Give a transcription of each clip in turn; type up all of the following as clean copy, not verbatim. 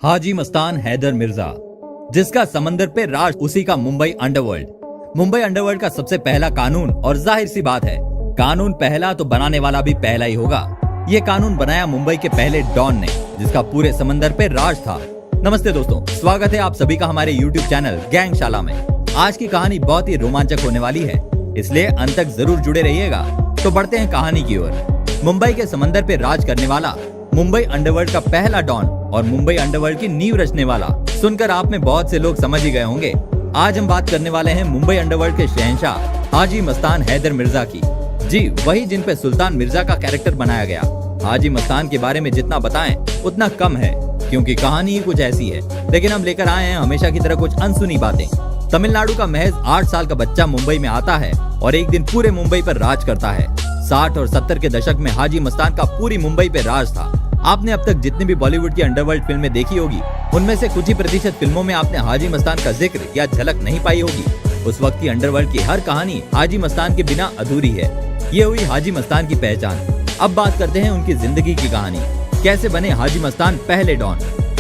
हाजी मस्तान हैदर मिर्जा, जिसका समंदर पे राज, उसी का मुंबई अंडरवर्ल्ड। मुंबई अंडरवर्ल्ड का सबसे पहला कानून, और जाहिर सी बात है कानून पहला तो बनाने वाला भी पहला ही होगा। ये कानून बनाया मुंबई के पहले डॉन ने, जिसका पूरे समंदर पे राज था। नमस्ते दोस्तों, स्वागत है आप सभी का हमारे YouTube चैनल गैंगशाला में। आज की कहानी बहुत ही रोमांचक होने वाली है, इसलिए अंत तक जरूर जुड़े रहिएगा। तो बढ़ते हैं कहानी की ओर। मुंबई के समंदर पे राज करने वाला, मुंबई अंडरवर्ल्ड का पहला डॉन और मुंबई अंडरवर्ल्ड की नींव रचने वाला, सुनकर आप में बहुत से लोग समझ ही गए होंगे। आज हम बात करने वाले हैं मुंबई अंडरवर्ल्ड के शहंशाह हाजी मस्तान हैदर मिर्जा की। जी वही जिन पे सुल्तान मिर्जा का कैरेक्टर बनाया गया। हाजी मस्तान के बारे में जितना बताएं उतना कम है, क्योंकि कहानी ही कुछ ऐसी है। लेकिन हम लेकर आए हैं हमेशा की तरह कुछ अनसुनी बातें। तमिलनाडु का महज 8 साल का बच्चा मुंबई में आता है और एक दिन पूरे मुंबई पर राज करता है। 60 और 70 के दशक में हाजी मस्तान का पूरी मुंबई पे राज था। आपने अब तक जितनी भी बॉलीवुड की अंडरवर्ल्ड फिल्में देखी होगी, उनमें से कुछ ही प्रतिशत फिल्मों में आपने हाजी मस्तान का जिक्र या झलक नहीं पाई होगी। उस वक्त की अंडरवर्ल्ड की हर कहानी हाजी मस्तान के बिना अधूरी है। ये हुई हाजी मस्तान की पहचान। अब बात करते हैं उनकी जिंदगी की कहानी। कैसे बने हाजी मस्तान पहले डॉन।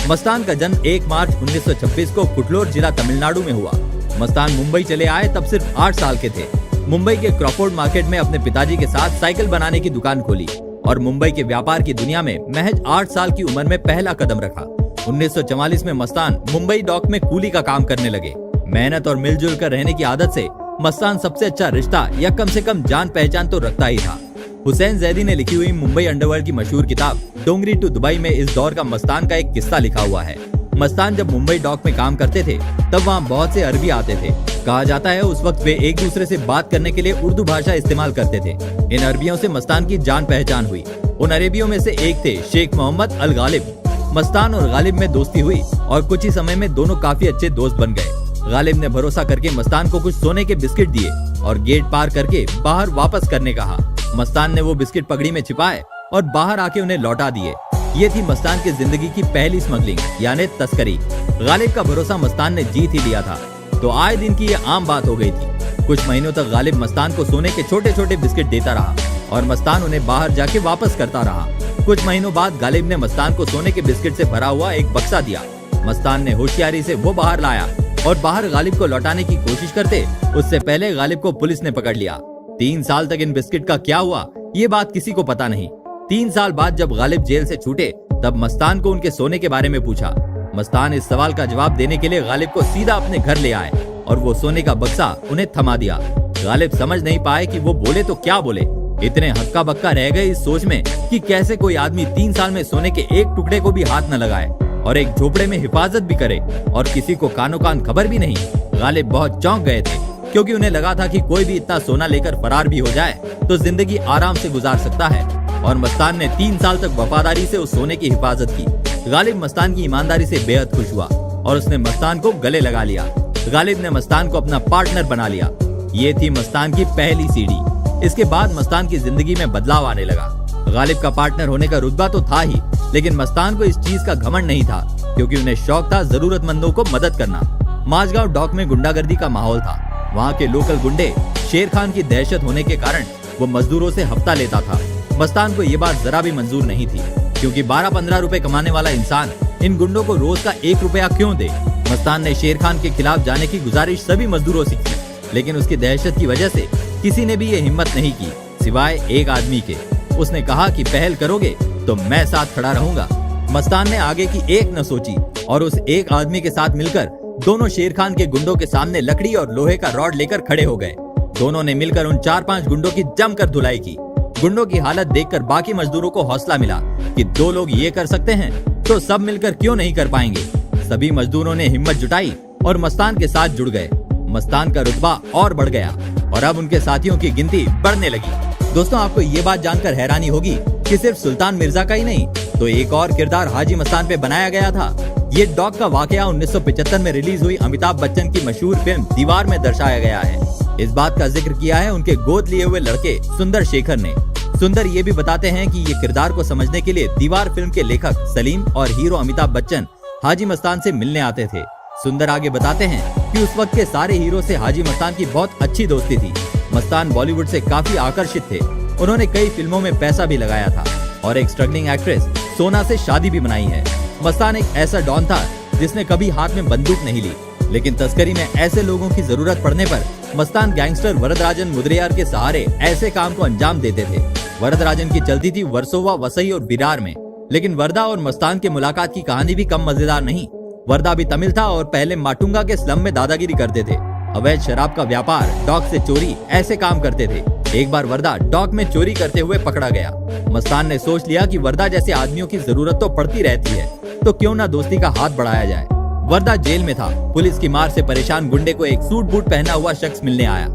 मस्तान का जन्म 1 मार्च 1926 को कुटलोर जिला तमिलनाडु में हुआ। मस्तान मुंबई चले आए तब सिर्फ 8 साल के थे। मुंबई के क्रॉफोर्ड मार्केट में अपने पिताजी के साथ साइकिल बनाने की दुकान खोली और मुंबई के व्यापार की दुनिया में महज 8 साल की उम्र में पहला कदम रखा। 1944 में मस्तान मुंबई डॉक में कूली का काम करने लगे। मेहनत और मिलजुल कर रहने की आदत से मस्तान सबसे अच्छा रिश्ता या कम से कम जान पहचान तो रखता ही था। हुसैन जैदी ने लिखी हुई मुंबई अंडरवर्ल्ड की मशहूर किताब डोंगरी टू दुबई में इस दौर का मस्तान का एक किस्सा लिखा हुआ है। मस्तान जब मुंबई डॉक में काम करते थे तब वहाँ बहुत से अरबी आते थे। कहा जाता है उस वक्त वे एक दूसरे से बात करने के लिए उर्दू भाषा इस्तेमाल करते थे। इन अरबियों से मस्तान की जान पहचान हुई। उन अरबियों में से एक थे शेख मोहम्मद अल गालिब। मस्तान और गालिब में दोस्ती हुई और कुछ ही समय में दोनों काफी अच्छे दोस्त बन गए। गालिब ने भरोसा करके मस्तान को कुछ सोने के बिस्किट दिए और गेट पार करके बाहर वापस करने कहा। मस्तान ने वो बिस्किट पगड़ी में छिपाए और बाहर आके उन्हें लौटा दिए। ये थी मस्तान की जिंदगी की पहली स्मगलिंग यानी तस्करी। गालिब का भरोसा मस्तान ने जीत ही लिया था, तो आए दिन की ये आम बात हो गई थी। कुछ महीनों तक गालिब मस्तान को सोने के छोटे छोटे बिस्किट देता रहा और मस्तान उन्हें बाहर जाके वापस करता रहा। कुछ महीनों बाद गालिब ने मस्तान को सोने के बिस्किट से भरा हुआ एक बक्सा दिया। मस्तान ने होशियारी से वो बाहर लाया और बाहर गालिब को लौटाने की कोशिश करते उससे पहले गालिब को पुलिस ने पकड़ लिया। 3 साल तक इन बिस्किट का क्या हुआ ये बात किसी को पता नहीं। 3 साल बाद जब गालिब जेल से छूटे तब मस्तान को उनके सोने के बारे में पूछा। मस्तान इस सवाल का जवाब देने के लिए गालिब को सीधा अपने घर ले आए और वो सोने का बक्सा उन्हें थमा दिया। गालिब समझ नहीं पाए कि वो बोले तो क्या बोले। इतने हक्का बक्का रह गए इस सोच में कि कैसे कोई आदमी 3 साल में सोने के एक टुकड़े को भी हाथ न लगाए और एक झोपड़े में हिफाजत भी करे और किसी को कानो कान खबर भी नहीं। गालिब बहुत चौंक गए थे, क्योंकि उन्हें लगा था कि कोई भी इतना सोना लेकर फरार भी हो जाए तो जिंदगी आराम से गुजार सकता है। और मस्तान ने 3 साल तक वफादारी से उस सोने की हिफाजत की। गालिब मस्तान की ईमानदारी से बेहद खुश हुआ और उसने मस्तान को गले लगा लिया। गालिब ने मस्तान को अपना पार्टनर बना लिया। ये थी मस्तान की पहली सीढ़ी। इसके बाद मस्तान की जिंदगी में बदलाव आने लगा। गालिब का पार्टनर होने का रुतबा तो था ही, लेकिन मस्तान को इस चीज का घमंड नहीं था, क्योंकि उन्हें शौक था जरूरतमंदों को मदद करना। माझगांव डॉक में गुंडागर्दी का माहौल था। वहाँ के लोकल गुंडे शेर खान की दहशत होने के कारण वो मजदूरों से हफ्ता लेता था। मस्तान को ये बात जरा भी मंजूर नहीं थी, क्योंकि 12-15 रुपए कमाने वाला इंसान इन गुंडों को रोज का 1 रुपया क्यों दे। मस्तान ने शेर खान के खिलाफ जाने की गुजारिश सभी मजदूरों से की, लेकिन उसकी दहशत की वजह से किसी ने भी ये हिम्मत नहीं की, सिवाय एक आदमी के। उसने कहा कि पहल करोगे तो मैं साथ खड़ा रहूंगा। मस्तान ने आगे की एक न सोची और उस एक आदमी के साथ मिलकर दोनों शेर खान के गुंडों के सामने लकड़ी और लोहे का रॉड लेकर खड़े हो गए। दोनों ने मिलकर उन 4-5 गुंडों की जमकर धुलाई की। गुंडों की हालत देखकर बाकी मजदूरों को हौसला मिला कि 2 लोग ये कर सकते हैं तो सब मिलकर क्यों नहीं कर पाएंगे। सभी मजदूरों ने हिम्मत जुटाई और मस्तान के साथ जुड़ गए। मस्तान का रुतबा और बढ़ गया और अब उनके साथियों की गिनती बढ़ने लगी। दोस्तों, आपको ये बात जानकर हैरानी होगी कि सिर्फ सुल्तान मिर्जा का ही नहीं, तो एक और किरदार हाजी मस्तान पे बनाया गया था। ये डॉग का वाकया 1975 में रिलीज हुई अमिताभ बच्चन की मशहूर फिल्म दीवार में दर्शाया गया है। इस बात का जिक्र किया है उनके गोद लिए हुए लड़के सुंदर शेखर ने। सुंदर ये भी बताते हैं कि ये किरदार को समझने के लिए दीवार फिल्म के लेखक सलीम और हीरो अमिताभ बच्चन हाजी मस्तान से मिलने आते थे। सुंदर आगे बताते हैं कि उस वक्त के सारे हीरो से हाजी मस्तान की बहुत अच्छी दोस्ती थी। मस्तान बॉलीवुड से काफी आकर्षित थे। उन्होंने कई फिल्मों में पैसा भी लगाया था और एक स्ट्रगलिंग एक्ट्रेस सोना से शादी भी बनाई है। मस्तान एक ऐसा डॉन था जिसने कभी हाथ में बंदूक नहीं ली, लेकिन तस्करी में ऐसे लोगों की जरूरत पड़ने पर मस्तान गैंगस्टर वरदराजन मुदलियार के सहारे ऐसे काम को अंजाम देते थे। वरदराजन की चलती थी वर्सोवा, वसई और विरार में, लेकिन वरदा और मस्तान के मुलाकात की कहानी भी कम मजेदार नहीं। वरदा भी तमिल था और पहले माटुंगा के स्लम में दादागिरी करते थे। अवैध शराब का व्यापार, डॉग से चोरी, ऐसे काम करते थे। एक बार वरदा डॉग में चोरी करते हुए पकड़ा गया। मस्तान ने सोच लिया कि वरदा जैसे आदमियों की जरूरत तो पड़ती रहती है, तो क्यों ना दोस्ती का हाथ बढ़ाया जाए। वरदा जेल में था। पुलिस की मार से परेशान गुंडे को एक सूट बूट पहना हुआ शख्स मिलने आया।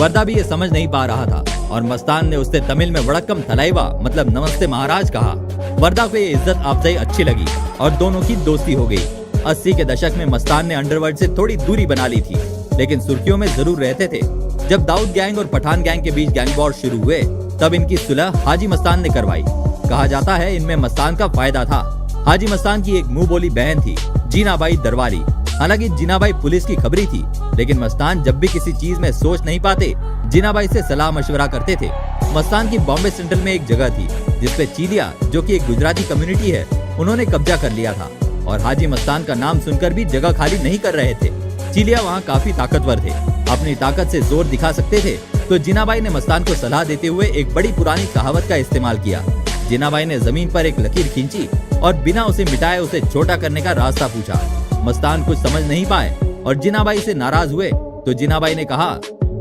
वरदा भी ये समझ नहीं पा रहा था और मस्तान ने उससे तमिल में वड़क्कम थलाइवा मतलब नमस्ते महाराज कहा। वरदा को ये इज्जत अफजाई अच्छी लगी और दोनों की दोस्ती हो गई। 80 के दशक में मस्तान ने अंडरवर्ल्ड से थोड़ी दूरी बना ली थी, लेकिन सुर्खियों में जरूर रहते थे। जब दाऊद गैंग और पठान गैंग के बीच गैंग वॉर शुरू हुए, तब इनकी सुलह हाजी मस्तान ने करवाई। कहा जाता है इनमें मस्तान का फायदा था। हाजी मस्तान की एक मुंह बोली बहन थी, जीनाबाई दरवाली। हालांकि जीनाबाई पुलिस की खबरी थी, लेकिन मस्तान जब भी किसी चीज में सोच नहीं पाते, जीनाबाई से सलाह मशवरा करते थे। मस्तान की बॉम्बे सेंट्रल में एक जगह थी जिसपे चीलिया, जो कि एक गुजराती कम्युनिटी है, उन्होंने कब्जा कर लिया था और हाजी मस्तान का नाम सुनकर भी जगह खाली नहीं कर रहे थे। चीलिया वहाँ काफी ताकतवर थे, अपनी ताकत से जोर दिखा सकते थे, तो जीनाबाई ने मस्तान को सलाह देते हुए एक बड़ी पुरानी कहावत का इस्तेमाल किया। जीनाबाई ने जमीन पर एक लकीर खींची और बिना उसे मिटाए उसे छोटा करने का रास्ता पूछा। मस्तान कुछ समझ नहीं पाए और जीनाबाई से नाराज हुए, तो जीनाबाई ने कहा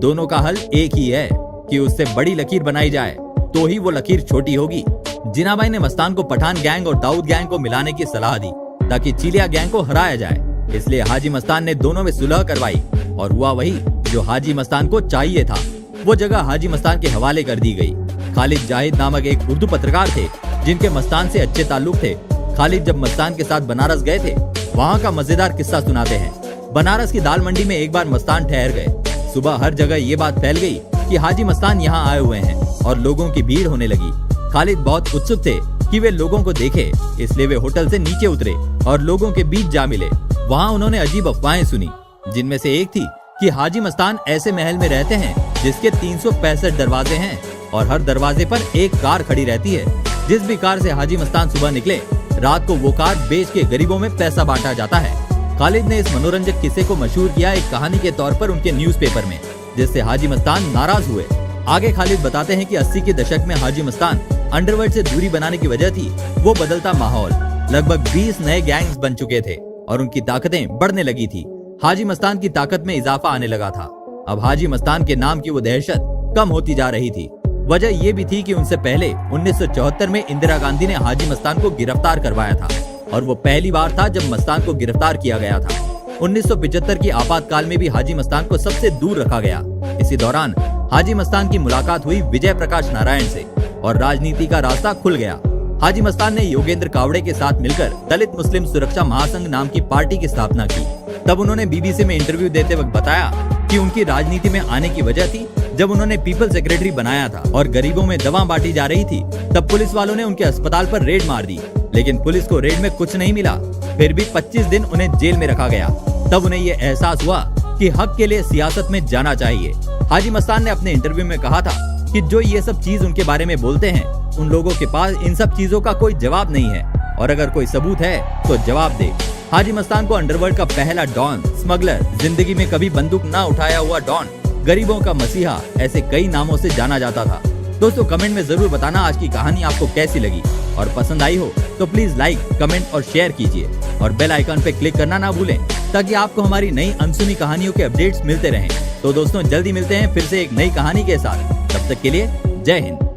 दोनों का हल एक ही है कि उससे बड़ी लकीर बनाई जाए, तो ही वो लकीर छोटी होगी। जीनाबाई ने मस्तान को पठान गैंग और दाऊद गैंग को मिलाने की सलाह दी ताकि चीलिया गैंग को हराया जाए। इसलिए हाजी मस्तान ने दोनों में सुलह करवाई और हुआ वही जो हाजी मस्तान को चाहिए था। वो जगह हाजी मस्तान के हवाले कर दी गई। खालिद जाहिद नामक एक उर्दू पत्रकार थे जिनके मस्तान से अच्छे ताल्लुक थे। खालिद जब मस्तान के साथ बनारस गए थे, वहाँ का मजेदार किस्सा सुनाते हैं। बनारस की दाल मंडी में एक बार मस्तान ठहर गए। सुबह हर जगह ये बात फैल गई कि हाजी मस्तान यहाँ आए हुए हैं और लोगों की भीड़ होने लगी। खालिद बहुत उत्सुक थे कि वे लोगों को देखे, इसलिए वे होटल से नीचे उतरे और लोगों के बीच जा मिले। वहाँ उन्होंने अजीब अफवाहें सुनी, जिनमें से एक थी कि हाजी मस्तान ऐसे महल में रहते हैं जिसके 365 दरवाजे हैं और हर दरवाजे पर एक कार खड़ी रहती है। जिस भी कार से हाजी मस्तान सुबह निकले, रात को वो कार बेच के गरीबों में पैसा बांटा जाता है। खालिद ने इस मनोरंजक किस्से को मशहूर किया एक कहानी के तौर पर उनके न्यूज़पेपर में, जिससे हाजी मस्तान नाराज हुए। आगे खालिद बताते हैं कि 80 के दशक में हाजी मस्तान अंडरवर्ल्ड से दूरी बनाने की वजह थी वो बदलता माहौल। लगभग 20 नए गैंग्स बन चुके थे और उनकी ताकतें बढ़ने लगी थी। हाजी मस्तान की ताकत में इजाफा आने लगा था। अब हाजी मस्तान के नाम की वो दहशत कम होती जा रही थी। वजह ये भी थी कि उनसे पहले 1974 में इंदिरा गांधी ने हाजी मस्तान को गिरफ्तार करवाया था और वो पहली बार था जब मस्तान को गिरफ्तार किया गया था। 1975 की आपातकाल में भी हाजी मस्तान को सबसे दूर रखा गया। इसी दौरान हाजी मस्तान की मुलाकात हुई विजय प्रकाश नारायण से और राजनीति का रास्ता खुल गया। हाजी मस्तान ने योगेंद्र कावड़े के साथ मिलकर दलित मुस्लिम सुरक्षा महासंघ नाम की पार्टी की स्थापना की। तब उन्होंने बीबीसी में इंटरव्यू देते वक्त बताया कि उनकी राजनीति में आने की वजह थी जब उन्होंने पीपल सेक्रेटरी बनाया था और गरीबों में दवा बांटी जा रही थी, तब पुलिस वालों ने उनके अस्पताल पर रेड मार दी, लेकिन पुलिस को रेड में कुछ नहीं मिला। फिर भी 25 दिन उन्हें जेल में रखा गया। तब उन्हें ये एहसास हुआ कि हक के लिए सियासत में जाना चाहिए। हाजी मस्तान ने अपने इंटरव्यू में कहा था कि जो ये सब चीज उनके बारे में बोलते हैं, उन लोगों के पास इन सब चीजों का कोई जवाब नहीं है और अगर कोई सबूत है तो जवाब दे। हाजी मस्तान को अंडरवर्ल्ड का पहला डॉन, स्मगलर, जिंदगी में कभी बंदूक ना उठाया हुआ डॉन, गरीबों का मसीहा, ऐसे कई नामों से जाना जाता था। दोस्तों कमेंट में जरूर बताना आज की कहानी आपको कैसी लगी और पसंद आई हो तो प्लीज लाइक, कमेंट और शेयर कीजिए और बेल आइकन पे क्लिक करना ना भूलें ताकि आपको हमारी नई अनसुनी कहानियों के अपडेट्स मिलते रहें। तो दोस्तों जल्दी मिलते हैं फिर से एक नई कहानी के साथ। तब तक के लिए जय हिंद।